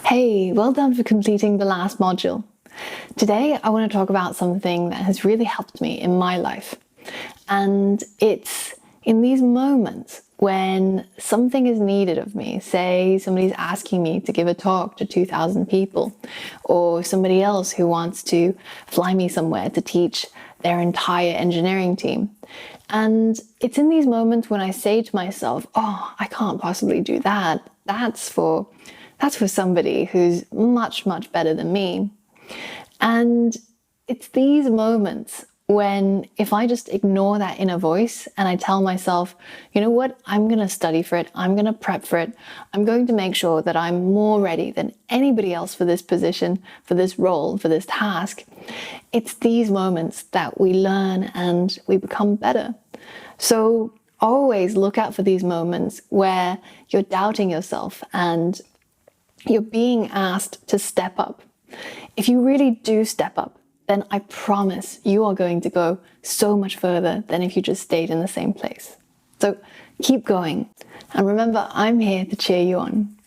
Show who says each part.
Speaker 1: Hey, well done for completing the last module. Today, I want to talk about something that has really helped me in my life. And it's in these moments when something is needed of me, say somebody's asking me to give a talk to 2,000 people, or somebody else who wants to fly me somewhere to teach their entire engineering team. And it's in these moments when I say to myself, oh, I can't possibly do that. That's for somebody who's much, much better than me. And it's these moments when if I just ignore that inner voice and I tell myself, you know what, I'm going to study for it, I'm going to prep for it, I'm going to make sure that I'm more ready than anybody else for this position, for this role, for this task. It's these moments that we learn and we become better. So always look out for these moments where you're doubting yourself and you're being asked to step up. If you really do step up, then I promise you are going to go so much further than if you just stayed in the same place. So keep going. And remember, I'm here to cheer you on.